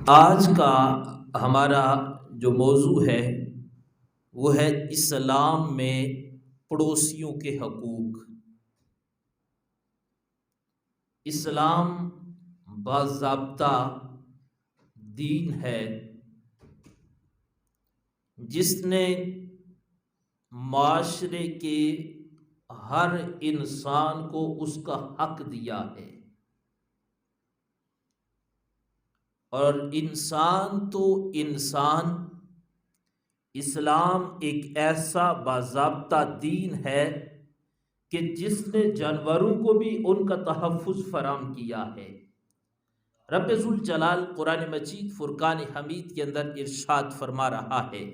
آج کا ہمارا جو موضوع ہے وہ ہے اسلام میں پڑوسیوں کے حقوق۔ اسلام باضابطہ دین ہے جس نے معاشرے کے ہر انسان کو اس کا حق دیا ہے، اور انسان تو انسان، اسلام ایک ایسا باضابطہ دین ہے کہ جس نے جانوروں کو بھی ان کا تحفظ فراہم کیا ہے۔ رب ذوالجلال قرآن مجید فرقان حمید کے اندر ارشاد فرما رہا ہے،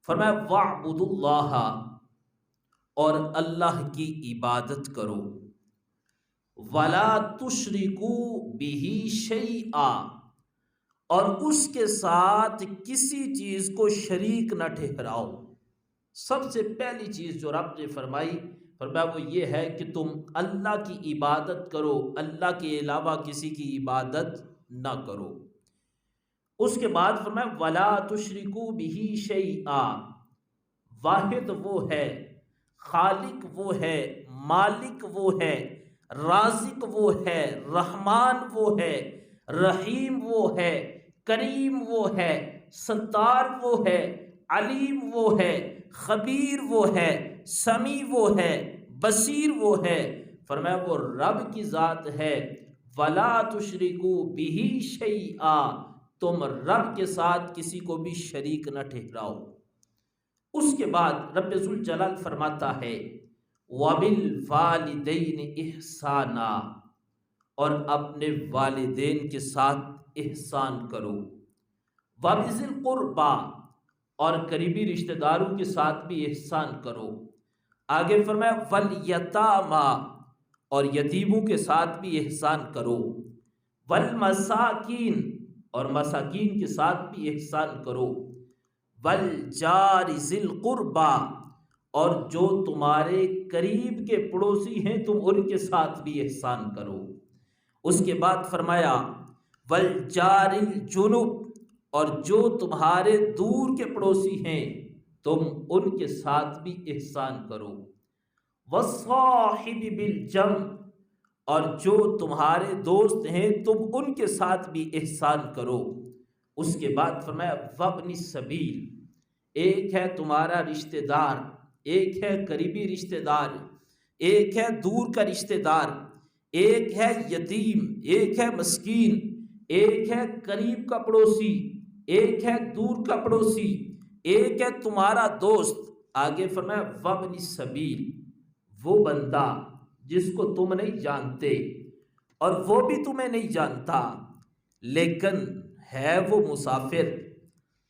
فرمایا وَاعْبُدُوا اللَّهَ، اور اللہ کی عبادت کرو، وَلَا تُشْرِكُوا بِهِ شَيْئًا، اور اس کے ساتھ کسی چیز کو شریک نہ ٹھہراؤ۔ سب سے پہلی چیز جو رب نے فرمائی وہ یہ ہے کہ تم اللہ کی عبادت کرو، اللہ کے علاوہ کسی کی عبادت نہ کرو۔ اس کے بعد فرمایا وَلَا تُشْرِكُوا بِهِ شَيْئًا، واحد وہ ہے، خالق وہ ہے، مالک وہ ہے، رازق وہ ہے، رحمان وہ ہے، رحیم وہ ہے، کریم وہ ہے، ستار وہ ہے، علیم وہ ہے، خبیر وہ ہے، سمیع وہ ہے، بصیر وہ ہے۔ فرمایا وہ رب کی ذات ہے، وَلَا تُشْرِكُوا بِهِ شَيْئًا، تم رب کے ساتھ کسی کو بھی شریک نہ ٹھہراؤ۔ اس کے بعد رب ذوالجلال فرماتا ہے وَبِالْوَالِدَيْنِ إِحْسَانًا، اور اپنے والدین کے ساتھ احسان کرو، وَبِذِي الْقُرْبَى، اور قریبی رشتہ داروں کے ساتھ بھی احسان کرو۔ آگے فرمایا وَالْيَتَامَى، اور یتیموں کے ساتھ بھی احسان کرو، وَالْمَسَاكِينَ، اور مساکین کے ساتھ بھی احسان کرو، وَالْجَارِ ذِي الْقُرْبَى، اور جو تمہارے قریب کے پڑوسی ہیں تم ان کے ساتھ بھی احسان کرو۔ اس کے بعد فرمایا وَالْجَارِ الْجُنُبِ، اور جو تمہارے دور کے پڑوسی ہیں تم ان کے ساتھ بھی احسان کرو، وَالصَّاحِبِ بِالْجَنبِ، اور جو تمہارے دوست ہیں تم ان کے ساتھ بھی احسان کرو۔ اس کے بعد فرمایا وَابْنِ السَّبِيلِ، ایک ہے تمہارا رشتہ دار، ایک ہے قریبی رشتہ دار، ایک ہے دور کا رشتہ دار، ایک ہے یتیم، ایک ہے مسکین، ایک ہے قریب کا پڑوسی، ایک ہے دور کا پڑوسی، ایک ہے تمہارا دوست۔ آگے فرمایا وَابْنِ السَّبِيلِ، وہ بندہ جس کو تم نہیں جانتے اور وہ بھی تمہیں نہیں جانتا، لیکن ہے وہ مسافر،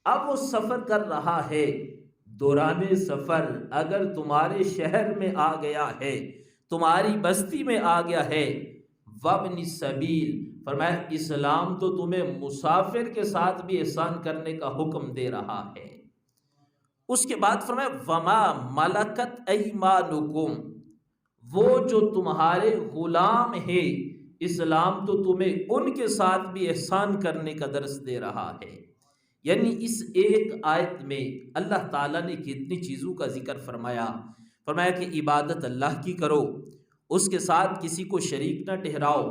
اب وہ سفر کر رہا ہے، دوران سفر اگر تمہارے شہر میں آ گیا ہے، تمہاری بستی میں آ گیا ہے، وَابْنِ السَّبِيلِ، فرمایا اسلام تو تمہیں مسافر کے ساتھ بھی احسان کرنے کا حکم دے رہا ہے۔ اس کے بعد فرمایا وَمَا مَلَكَتْ أَيْمَانُكُمْ، وہ جو تمہارے غلام ہیں، اسلام تو تمہیں ان کے ساتھ بھی احسان کرنے کا درس دے رہا ہے۔ یعنی اس ایک آیت میں اللہ تعالیٰ نے کتنی چیزوں کا ذکر فرمایا کہ عبادت اللہ کی کرو، اس کے ساتھ کسی کو شریک نہ ٹھہراؤ،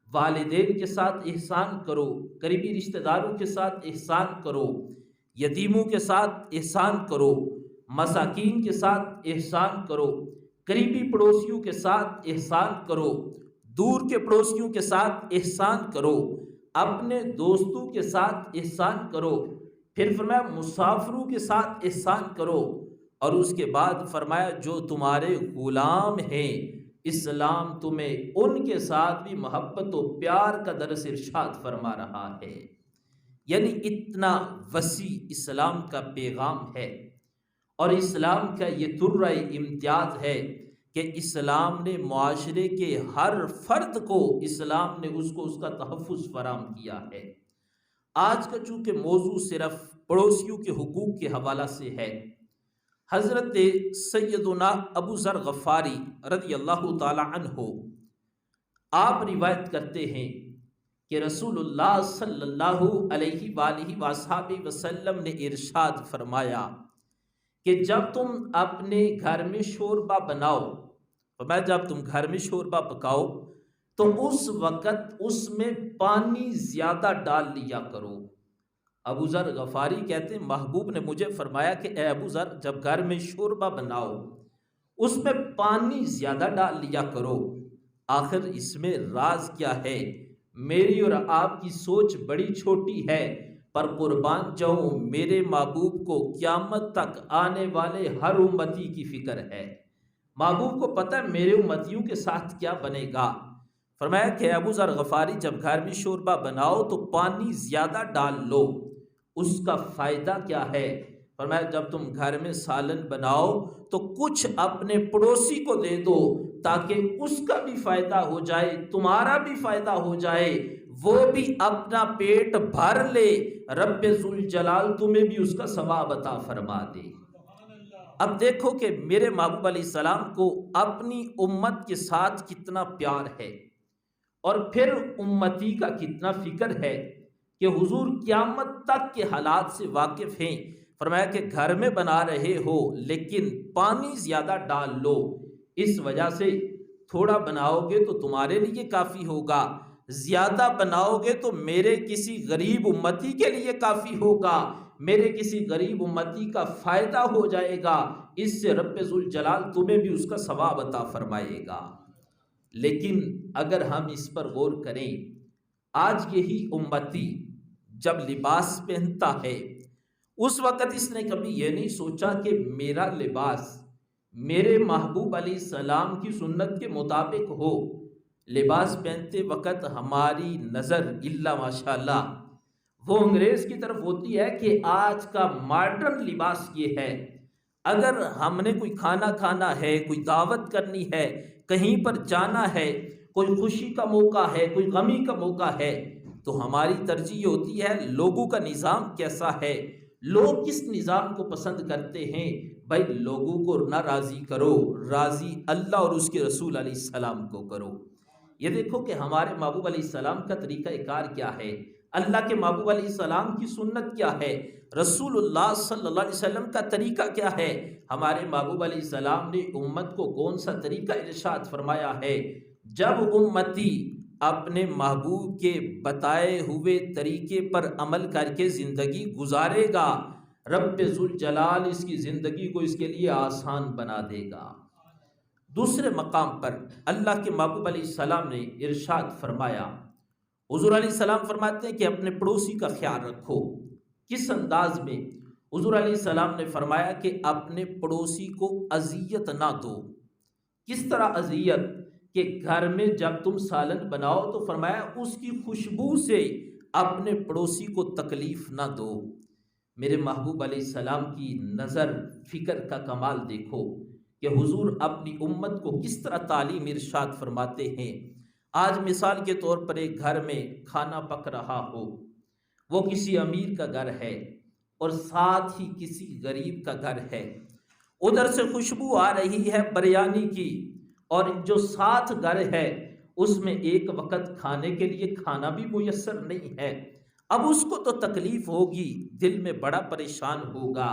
والدین کے ساتھ احسان کرو، قریبی رشتہ داروں کے ساتھ احسان کرو، یتیموں کے ساتھ احسان کرو، مساکین کے ساتھ احسان کرو، قریبی پڑوسیوں کے ساتھ احسان کرو، دور کے پڑوسیوں کے ساتھ احسان کرو، اپنے دوستوں کے ساتھ احسان کرو، پھر فرمایا مسافروں کے ساتھ احسان کرو، اور اس کے بعد فرمایا جو تمہارے غلام ہیں اسلام تمہیں ان کے ساتھ بھی محبت و پیار کا درس ارشاد فرما رہا ہے۔ یعنی اتنا وسیع اسلام کا پیغام ہے، اور اسلام کا یہ درہ امتیاز ہے کہ اسلام نے معاشرے کے ہر فرد کو اسلام نے اس کا تحفظ فراہم کیا ہے۔ آج کا چونکہ موضوع صرف پڑوسیوں کے حقوق کے حوالہ سے ہے، حضرت سیدنا ابو ذر غفاری رضی اللہ تعالی عنہ آپ روایت کرتے ہیں کہ رسول اللہ صلی اللہ علیہ وآلہ وصحبہ وسلم نے ارشاد فرمایا کہ جب تم اپنے گھر میں شوربہ بناؤ، فرمایا جب تم گھر میں شوربہ پکاؤ تو اس وقت اس میں پانی زیادہ ڈال لیا کرو۔ ابو ذر غفاری کہتے ہیں محبوب نے مجھے فرمایا کہ اے ابو ذر جب گھر میں شوربہ بناؤ اس میں پانی زیادہ ڈال لیا کرو۔ آخر اس میں راز کیا ہے؟ میری اور آپ کی سوچ بڑی چھوٹی ہے، پر قربان جاؤں میرے محبوب کو قیامت تک آنے والے ہر امتی کی فکر ہے۔ محبوب کو پتہ ہے میرے امتیوں کے ساتھ کیا بنے گا۔ فرمایا کہ ابو ذر غفاری جب گھر میں شوربہ بناؤ تو پانی زیادہ ڈال لو۔ اس کا فائدہ کیا ہے؟ فرمایا جب تم گھر میں سالن بناؤ تو کچھ اپنے پڑوسی کو دے دو تاکہ اس کا بھی فائدہ ہو جائے، تمہارا بھی فائدہ ہو جائے، وہ بھی اپنا پیٹ بھر لے، رب ذوالجلال تمہیں بھی اس کا ثواب عطا فرما دے۔ اب دیکھو کہ میرے محبوب علیہ السلام کو اپنی امت کے ساتھ کتنا پیار ہے، اور پھر امتی کا کتنا فکر ہے کہ حضور قیامت تک کے حالات سے واقف ہیں۔ فرمایا کہ گھر میں بنا رہے ہو لیکن پانی زیادہ ڈال لو، اس وجہ سے تھوڑا بناؤ گے تو تمہارے لیے کافی ہوگا، زیادہ بناؤ گے تو میرے کسی غریب امتی کے لیے کافی ہوگا، میرے کسی غریب امتی کا فائدہ ہو جائے گا، اس سے رب ذوالجلال تمہیں بھی اس کا ثواب عطا فرمائے گا۔ لیکن اگر ہم اس پر غور کریں، آج یہی امتی جب لباس پہنتا ہے اس وقت اس نے کبھی یہ نہیں سوچا کہ میرا لباس میرے محبوب علیہ السلام کی سنت کے مطابق ہو۔ لباس پہنتے وقت ہماری نظر الا ماشاءاللہ وہ انگریز کی طرف ہوتی ہے کہ آج کا ماڈرن لباس یہ ہے۔ اگر ہم نے کوئی کھانا کھانا ہے، کوئی دعوت کرنی ہے، کہیں پر جانا ہے، کوئی خوشی کا موقع ہے، کوئی غمی کا موقع ہے، تو ہماری ترجیح ہوتی ہے لوگوں کا نظام کیسا ہے، لوگ کس نظام کو پسند کرتے ہیں۔ بھائی لوگوں کو نہ راضی کرو، راضی اللہ اور اس کے رسول علیہ السلام کو کرو۔ یہ دیکھو کہ ہمارے محبوب علیہ السلام کا طریقہ کار کیا ہے، اللہ کے محبوب علیہ السلام کی سنت کیا ہے، رسول اللہ صلی اللہ علیہ وسلم کا طریقہ کیا ہے۔ ہمارے محبوب علیہ السلام نے امت کو کون سا طریقہ ارشاد فرمایا ہے؟ جب امتی اپنے محبوب کے بتائے ہوئے طریقے پر عمل کر کے زندگی گزارے گا، رب ذوالجلال اس کی زندگی کو اس کے لیے آسان بنا دے گا۔ دوسرے مقام پر اللہ کے محبوب علیہ السلام نے ارشاد فرمایا، حضور علیہ السلام فرماتے ہیں کہ اپنے پڑوسی کا خیال رکھو۔ کس انداز میں؟ حضور علیہ السلام نے فرمایا کہ اپنے پڑوسی کو اذیت نہ دو۔ کس طرح اذیت؟ کہ گھر میں جب تم سالن بناؤ تو فرمایا اس کی خوشبو سے اپنے پڑوسی کو تکلیف نہ دو۔ میرے محبوب علیہ السلام کی نظر فکر کا کمال دیکھو کہ حضور اپنی امت کو کس طرح تعلیم ارشاد فرماتے ہیں۔ آج مثال کے طور پر ایک گھر میں کھانا پک رہا ہو، وہ کسی امیر کا گھر ہے اور ساتھ ہی کسی غریب کا گھر ہے، ادھر سے خوشبو آ رہی ہے بریانی کی، اور جو ساتھ گھر ہے اس میں ایک وقت کھانے کے لیے کھانا بھی میسر نہیں ہے۔ اب اس کو تو تکلیف ہوگی، دل میں بڑا پریشان ہوگا،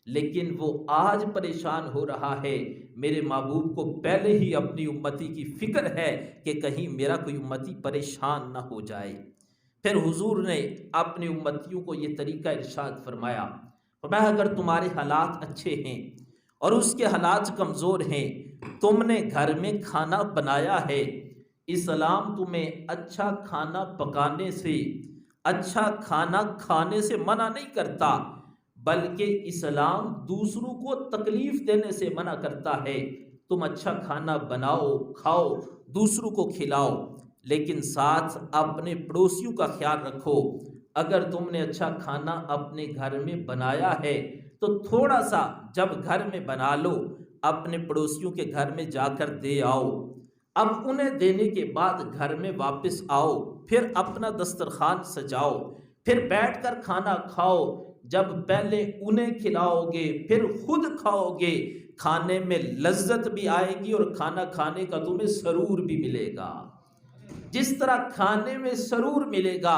لیکن وہ آج پریشان ہو رہا ہے، میرے محبوب کو پہلے ہی اپنی امتی کی فکر ہے کہ کہیں میرا کوئی امتی پریشان نہ ہو جائے۔ پھر حضور نے اپنی امتیوں کو یہ طریقہ ارشاد فرمایا، فرمایا اگر تمہارے حالات اچھے ہیں اور اس کے حالات کمزور ہیں، تم نے گھر میں کھانا بنایا ہے، اسلام تمہیں اچھا کھانا پکانے سے، اچھا کھانا کھانے سے منع نہیں کرتا، بلکہ اسلام دوسروں کو تکلیف دینے سے منع کرتا ہے۔ تم اچھا کھانا بناؤ، کھاؤ، دوسروں کو کھلاؤ، لیکن ساتھ اپنے پڑوسیوں کا خیال رکھو۔ اگر تم نے اچھا کھانا اپنے گھر میں بنایا ہے تو تھوڑا سا جب گھر میں بنا لو، اپنے پڑوسیوں کے گھر میں جا کر دے آؤ، اب انہیں دینے کے بعد گھر میں واپس آؤ، پھر اپنا دسترخوان سجاؤ، پھر بیٹھ کر کھانا کھاؤ۔ جب پہلے انہیں کھلاؤ گے پھر خود کھاؤ گے، کھانے میں لذت بھی آئے گی اور کھانا کھانے کا تمہیں سرور بھی ملے گا۔ جس طرح کھانے میں سرور ملے گا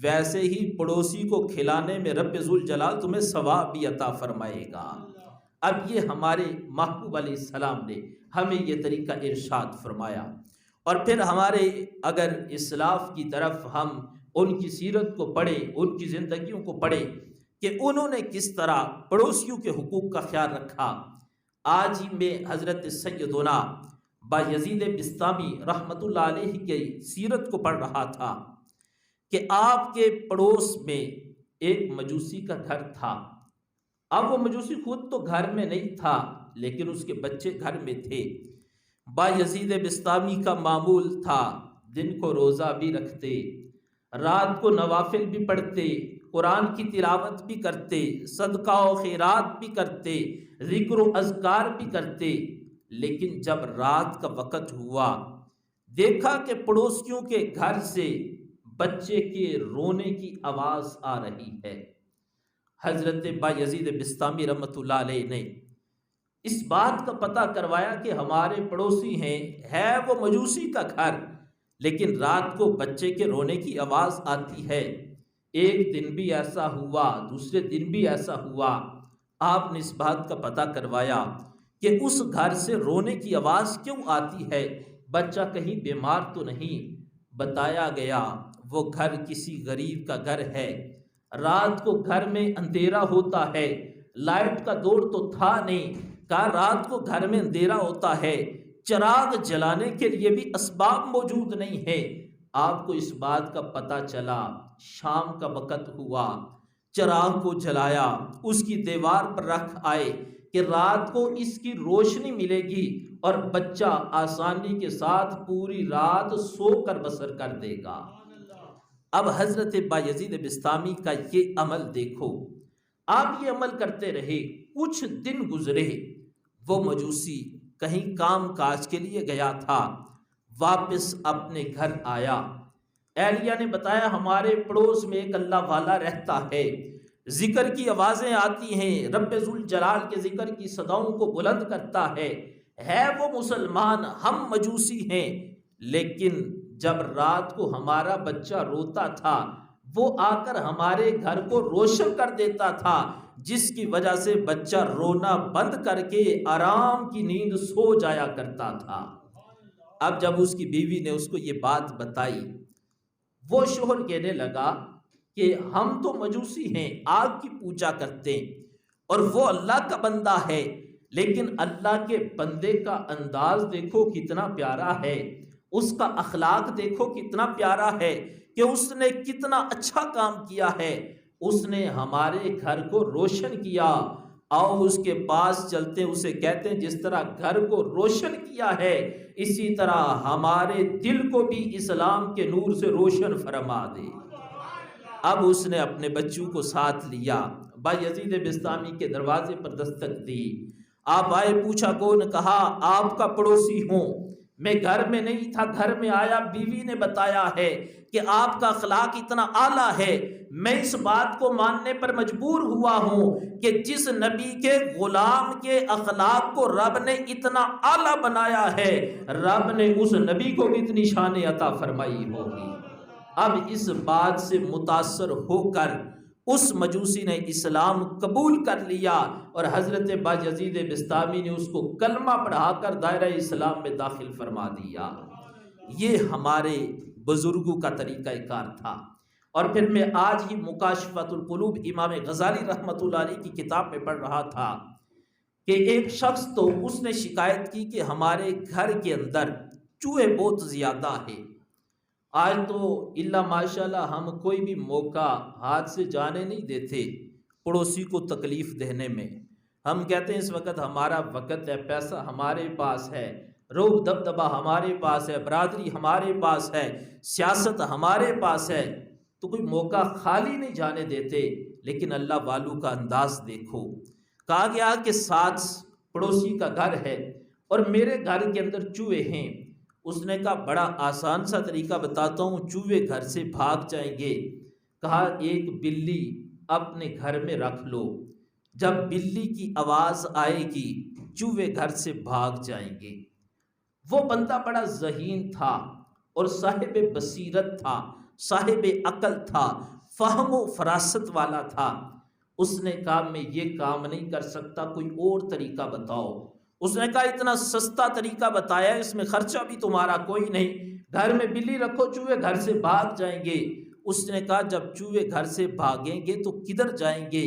ویسے ہی پڑوسی کو کھلانے میں رب ذوالجلال تمہیں ثواب بھی عطا فرمائے گا۔ اب یہ ہمارے محبوب علیہ السلام نے ہمیں یہ طریقہ ارشاد فرمایا، اور پھر ہمارے اگر اسلاف کی طرف ہم ان کی سیرت کو پڑھیں، ان کی زندگیوں کو پڑھیں کہ انہوں نے کس طرح پڑوسیوں کے حقوق کا خیال رکھا۔ آج ہی میں حضرت سیدنا بایزید بسطامی رحمۃ اللہ علیہ کی سیرت کو پڑھ رہا تھا کہ آپ کے پڑوس میں ایک مجوسی کا گھر تھا۔ اب وہ مجوسی خود تو گھر میں نہیں تھا لیکن اس کے بچے گھر میں تھے۔ بایزید بسطامی کا معمول تھا دن کو روزہ بھی رکھتے، رات کو نوافل بھی پڑھتے، قرآن کی تلاوت بھی کرتے، صدقہ و خیرات بھی کرتے، ذکر و اذکار بھی کرتے، لیکن جب رات کا وقت ہوا دیکھا کہ پڑوسیوں کے گھر سے بچے کے رونے کی آواز آ رہی ہے۔ حضرت بایزید بسطامی رحمۃ اللہ علیہ نے اس بات کا پتہ کروایا کہ ہمارے پڑوسی ہیں، ہے وہ مجوسی کا گھر لیکن رات کو بچے کے رونے کی آواز آتی ہے۔ ایک دن بھی ایسا ہوا، دوسرے دن بھی ایسا ہوا، آپ نے اس بات کا پتہ کروایا کہ اس گھر سے رونے کی آواز کیوں آتی ہے، بچہ کہیں بیمار تو نہیں؟ بتایا گیا وہ گھر کسی غریب کا گھر ہے، رات کو گھر میں اندھیرا ہوتا ہے، لائٹ کا دور تو تھا نہیں، کہا رات کو گھر میں اندھیرا ہوتا ہے، چراغ جلانے کے لیے بھی اسباب موجود نہیں ہے۔ آپ کو اس بات کا پتہ چلا، شام کا وقت ہوا، چراغ کو جلایا، اس کی دیوار پر رکھ آئے کہ رات کو اس کی روشنی ملے گی اور بچہ آسانی کے ساتھ پوری رات سو کر بسر کر دے گا۔ اب حضرت بایزید بسطامی کا یہ عمل دیکھو، آپ یہ عمل کرتے رہے، کچھ دن گزرے، وہ مجوسی کہیں کام کاج کے لیے گیا تھا، واپس اپنے گھر آیا۔ اہلیہ نے بتایا ہمارے پڑوس میں ایک اللہ والا رہتا ہے، ذکر کی آوازیں آتی ہیں، رب ذوالجلال کے ذکر کی صداؤں کو بلند کرتا ہے وہ مسلمان، ہم مجوسی ہیں، لیکن جب رات کو ہمارا بچہ روتا تھا وہ آ کر ہمارے گھر کو روشن کر دیتا تھا، جس کی وجہ سے بچہ رونا بند کر کے آرام کی نیند سو جایا کرتا تھا۔ اب جب اس کی بیوی نے اس کو یہ بات بتائی، وہ شوہر کہنے لگا کہ ہم تو مجوسی ہیں، آگ کی پوجا کرتے ہیں، اور وہ اللہ کا بندہ ہے، لیکن اللہ کے بندے کا انداز دیکھو کتنا پیارا ہے، اس کا اخلاق دیکھو کتنا پیارا ہے کہ اس نے کتنا اچھا کام کیا ہے، اس نے ہمارے گھر کو روشن کیا۔ آؤ اس کے پاس چلتے، اسے کہتے ہیں جس طرح گھر کو روشن کیا ہے اسی طرح ہمارے دل کو بھی اسلام کے نور سے روشن فرما دے۔ اب اس نے اپنے بچوں کو ساتھ لیا، بایزید بسطامی کے دروازے پر دستک دی، آپ آئے، پوچھا کون؟ کہا آپ کا پڑوسی ہوں، میں گھر میں نہیں تھا، گھر میں آیا، بیوی نے بتایا ہے کہ آپ کا اخلاق اتنا اعلیٰ ہے، میں اس بات کو ماننے پر مجبور ہوا ہوں کہ جس نبی کے غلام کے اخلاق کو رب نے اتنا اعلیٰ بنایا ہے، رب نے اس نبی کو بھی اتنی شان عطا فرمائی ہوگی۔ اب اس بات سے متاثر ہو کر اس مجوسی نے اسلام قبول کر لیا اور حضرت بایزید بسطامی نے اس کو کلمہ پڑھا کر دائرہ اسلام میں داخل فرما دیا۔ یہ ہمارے بزرگوں کا طریقہ کار تھا۔ اور پھر میں آج ہی مکاشفۃ القلوب امام غزالی رحمۃ اللہ علیہ کی کتاب میں پڑھ رہا تھا کہ ایک شخص تو اس نے شکایت کی کہ ہمارے گھر کے اندر چوہے بہت زیادہ ہیں۔ آج تو اللہ ماشاءاللہ ہم کوئی بھی موقع ہاتھ سے جانے نہیں دیتے پڑوسی کو تکلیف دینے میں۔ ہم کہتے ہیں اس وقت ہمارا وقت ہے، پیسہ ہمارے پاس ہے، روب دبدبہ ہمارے پاس ہے، برادری ہمارے پاس ہے، سیاست ہمارے پاس ہے، تو کوئی موقع خالی نہیں جانے دیتے۔ لیکن اللہ والوں کا انداز دیکھو، کہا گیا کہ 7 پڑوسی کا گھر ہے اور میرے گھر کے اندر چوہے ہیں۔ اس نے کہا بڑا آسان سا طریقہ بتاتا ہوں، چوہے گھر سے بھاگ جائیں گے۔ کہا ایک بلی اپنے گھر میں رکھ لو، جب بلی کی آواز آئے گی چوہے گھر سے بھاگ جائیں گے۔ وہ بندہ بڑا ذہین تھا، اور صاحب بصیرت تھا، صاحب عقل تھا، فہم و فراست والا تھا۔ اس نے کہا میں یہ کام نہیں کر سکتا، کوئی اور طریقہ بتاؤ۔ اس نے کہا اتنا سستا طریقہ بتایا، اس میں خرچہ بھی تمہارا کوئی نہیں، گھر میں بلی رکھو، چوہے گھر سے بھاگ جائیں گے۔ اس نے کہا جب چوہے گھر سے بھاگیں گے تو کدھر جائیں گے؟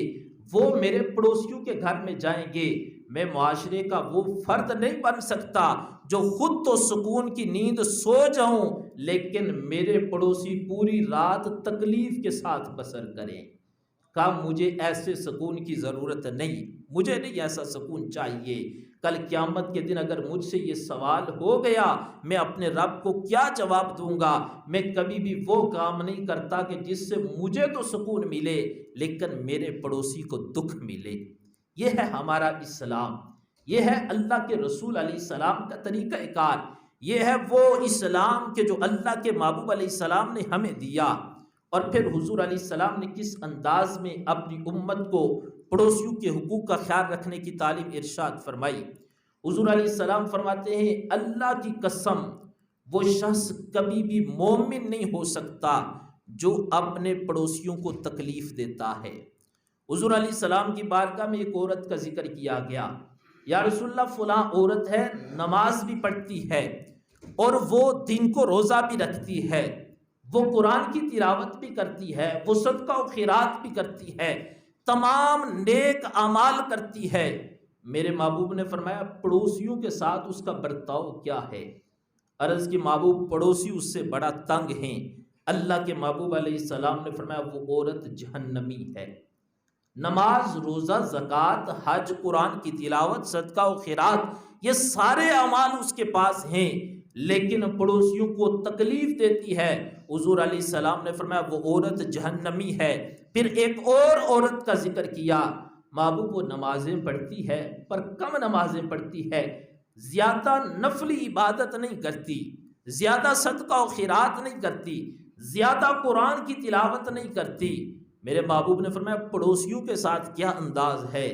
وہ میرے پڑوسیوں کے گھر میں جائیں گے۔ میں معاشرے کا وہ فرد نہیں بن سکتا جو خود تو سکون کی نیند سو جاؤں لیکن میرے پڑوسی پوری رات تکلیف کے ساتھ بسر کریں۔ کہا مجھے ایسے سکون کی ضرورت نہیں، مجھے نہیں ایسا سکون چاہیے۔ کل قیامت کے دن اگر مجھ سے یہ سوال ہو گیا میں اپنے رب کو کیا جواب دوں گا؟ میں کبھی بھی وہ کام نہیں کرتا کہ جس سے مجھے تو سکون ملے لیکن میرے پڑوسی کو دکھ ملے۔ یہ ہے ہمارا اسلام، یہ ہے اللہ کے رسول علیہ السلام کا طریقہ کار، یہ ہے وہ اسلام کہ جو اللہ کے محبوب علیہ السلام نے ہمیں دیا۔ اور پھر حضور علیہ السلام نے کس انداز میں اپنی امت کو پڑوسیوں کے حقوق کا خیال رکھنے کی تعلیم ارشاد فرمائی۔ حضور علیہ السلام فرماتے ہیں اللہ کی قسم وہ شخص کبھی بھی مومن نہیں ہو سکتا جو اپنے پڑوسیوں کو تکلیف دیتا ہے۔ حضور علیہ السلام کی بارگاہ میں ایک عورت کا ذکر کیا گیا، یا رسول اللہ فلاں عورت ہے، نماز بھی پڑھتی ہے اور وہ دن کو روزہ بھی رکھتی ہے، وہ قرآن کی تلاوت بھی کرتی ہے، وہ صدقہ و خیرات بھی کرتی ہے، تمام نیک اعمال کرتی ہے۔ میرے محبوب نے فرمایا پڑوسیوں کے ساتھ اس کا برتاؤ کیا ہے؟ عرض کی محبوب پڑوسی اس سے بڑا تنگ ہیں۔ اللہ کے محبوب علیہ السلام نے فرمایا وہ عورت جہنمی ہے۔ نماز، روزہ، زکوٰۃ، حج، قرآن کی تلاوت، صدقہ و خیرات، یہ سارے اعمال اس کے پاس ہیں لیکن پڑوسیوں کو تکلیف دیتی ہے۔ حضور علیہ السلام نے فرمایا وہ عورت جہنمی ہے۔ پھر ایک اور عورت کا ذکر کیا، محبوب وہ نمازیں پڑھتی ہے پر کم نمازیں پڑھتی ہے، زیادہ نفلی عبادت نہیں کرتی، زیادہ صدقہ و خیرات نہیں کرتی، زیادہ قرآن کی تلاوت نہیں کرتی۔ میرے محبوب نے فرمایا پڑوسیوں کے ساتھ کیا انداز ہے؟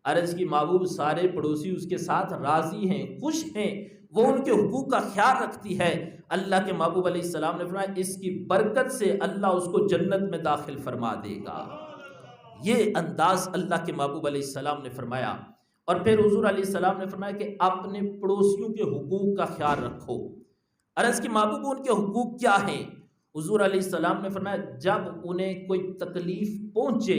عرض کی محبوب سارے پڑوسی اس کے ساتھ راضی ہیں، خوش ہیں، وہ ان کے حقوق کا خیال رکھتی ہے۔ اللہ کے محبوب علیہ السلام نے فرمایا اس کی برکت سے اللہ اس کو جنت میں داخل فرما دے گا۔ یہ انداز اللہ کے محبوب علیہ السلام نے فرمایا۔ اور پھر حضور علیہ السلام نے فرمایا کہ اپنے پڑوسیوں کے حقوق کا خیال رکھو۔ عرض کی محبوب ان کے حقوق کیا ہیں؟ حضور علیہ السلام نے فرمایا جب انہیں کوئی تکلیف پہنچے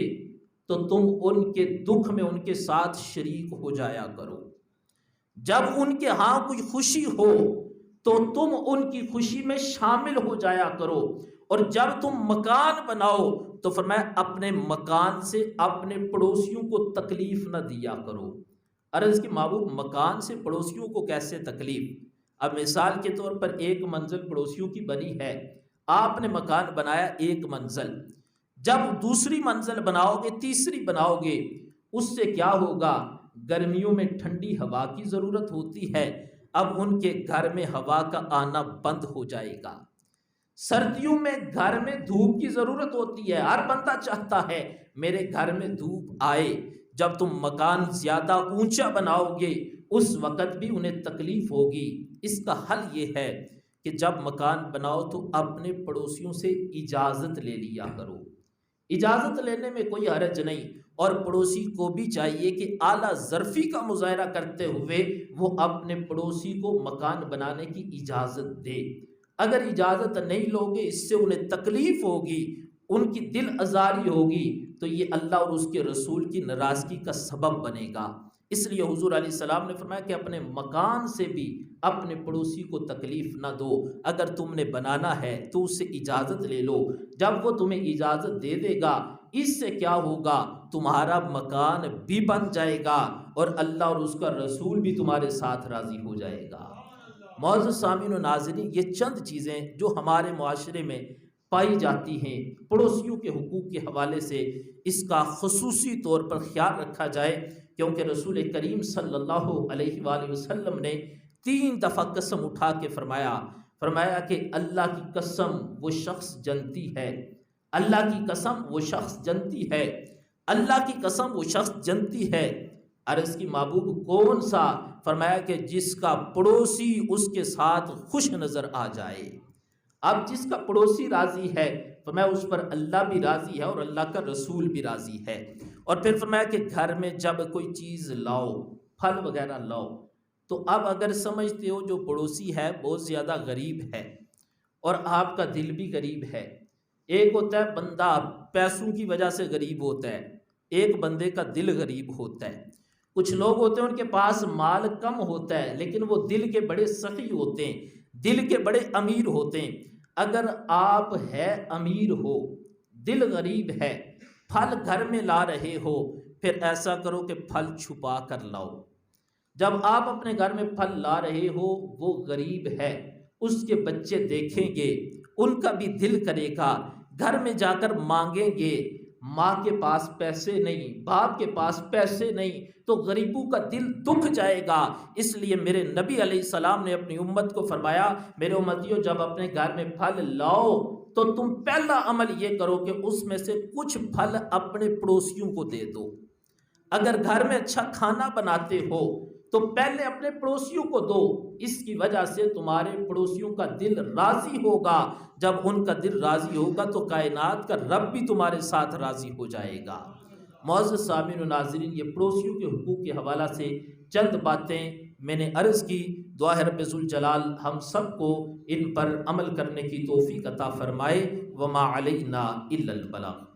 تو تم ان کے دکھ میں ان کے ساتھ شریک ہو جایا کرو، جب ان کے ہاں کوئی خوشی ہو تو تم ان کی خوشی میں شامل ہو جایا کرو، اور جب تم مکان بناؤ تو فرمایا اپنے مکان سے اپنے پڑوسیوں کو تکلیف نہ دیا کرو۔ عرض کی محبوب مکان سے پڑوسیوں کو کیسے تکلیف؟ اب مثال کے طور پر ایک منزل پڑوسیوں کی بنی ہے، آپ نے مکان بنایا ایک منزل، جب دوسری منزل بناؤ گے، تیسری بناؤ گے، اس سے کیا ہوگا؟ گرمیوں میں ٹھنڈی ہوا کی ضرورت ہوتی ہے، اب ان کے گھر میں ہوا کا آنا بند ہو جائے گا۔ سردیوں میں گھر میں دھوپ کی ضرورت ہوتی ہے، ہر بندہ چاہتا ہے میرے گھر میں دھوپ آئے۔ جب تم مکان زیادہ اونچا بناؤ گے اس وقت بھی انہیں تکلیف ہوگی۔ اس کا حل یہ ہے کہ جب مکان بناؤ تو اپنے پڑوسیوں سے اجازت لے لیا کرو۔ اجازت لینے میں کوئی حرج نہیں، اور پڑوسی کو بھی چاہیے کہ اعلیٰ ظرفی کا مظاہرہ کرتے ہوئے وہ اپنے پڑوسی کو مکان بنانے کی اجازت دے۔ اگر اجازت نہیں لوگے اس سے انہیں تکلیف ہوگی، ان کی دل آزاری ہوگی، تو یہ اللہ اور اس کے رسول کی ناراضگی کا سبب بنے گا۔ اس لیے حضور علیہ السلام نے فرمایا کہ اپنے مکان سے بھی اپنے پڑوسی کو تکلیف نہ دو، اگر تم نے بنانا ہے تو اس سے اجازت لے لو۔ جب وہ تمہیں اجازت دے دے گا اس سے کیا ہوگا؟ تمہارا مکان بھی بن جائے گا اور اللہ اور اس کا رسول بھی تمہارے ساتھ راضی ہو جائے گا۔ معزز سامعین و ناظرین، یہ چند چیزیں جو ہمارے معاشرے میں پائی جاتی ہیں، پڑوسیوں کے حقوق کے حوالے سے اس کا خصوصی طور پر خیال رکھا جائے، کیونکہ رسول کریم صلی اللہ علیہ وآلہ وسلم نے 3 دفعہ قسم اٹھا کے فرمایا کہ اللہ کی قسم وہ شخص جنتی ہے، اللہ کی قسم وہ شخص جنتی ہے، اللہ کی قسم وہ شخص جنتی ہے۔ عرض کی محبوب کون سا؟ فرمایا کہ جس کا پڑوسی اس کے ساتھ خوش نظر آ جائے۔ اب جس کا پڑوسی راضی ہے فرمایا اس پر اللہ بھی راضی ہے اور اللہ کا رسول بھی راضی ہے۔ اور پھر فرمایا کہ گھر میں جب کوئی چیز لاؤ، پھل وغیرہ لاؤ، تو اب اگر سمجھتے ہو جو پڑوسی ہے بہت زیادہ غریب ہے اور آپ کا دل بھی غریب ہے، ایک ہوتا ہے بندہ پیسوں کی وجہ سے غریب ہوتا ہے، ایک بندے کا دل غریب ہوتا ہے۔ کچھ لوگ ہوتے ہیں ان کے پاس مال کم ہوتا ہے لیکن وہ دل کے بڑے سخی ہوتے ہیں، دل کے بڑے امیر ہوتے ہیں۔ اگر آپ ہے امیر ہو، دل غریب ہے، پھل گھر میں لا رہے ہو، پھر ایسا کرو کہ پھل چھپا کر لاؤ۔ جب آپ اپنے گھر میں پھل لا رہے ہو، وہ غریب ہے، اس کے بچے دیکھیں گے، ان کا بھی دل کرے گا، گھر میں جا کر مانگیں گے، ماں کے پاس پیسے نہیں، باپ کے پاس پیسے نہیں، تو غریبوں کا دل دکھ جائے گا۔ اس لیے میرے نبی علیہ السلام نے اپنی امت کو فرمایا، میرے امتیوں جب اپنے گھر میں پھل لاؤ تو تم پہلا عمل یہ کرو کہ اس میں سے کچھ پھل اپنے پڑوسیوں کو دے دو۔ اگر گھر میں اچھا کھانا بناتے ہو تو پہلے اپنے پڑوسیوں کو دو، اس کی وجہ سے تمہارے پڑوسیوں کا دل راضی ہوگا۔ جب ان کا دل راضی ہوگا تو کائنات کا رب بھی تمہارے ساتھ راضی ہو جائے گا۔ معزز سامعین و ناظرین، یہ پڑوسیوں کے حقوق کے حوالہ سے چند باتیں میں نے عرض کی۔ دعا ہے رب ذوالجلال ہم سب کو ان پر عمل کرنے کی توفیق عطا فرمائے۔ وما علینا الا البلاغ۔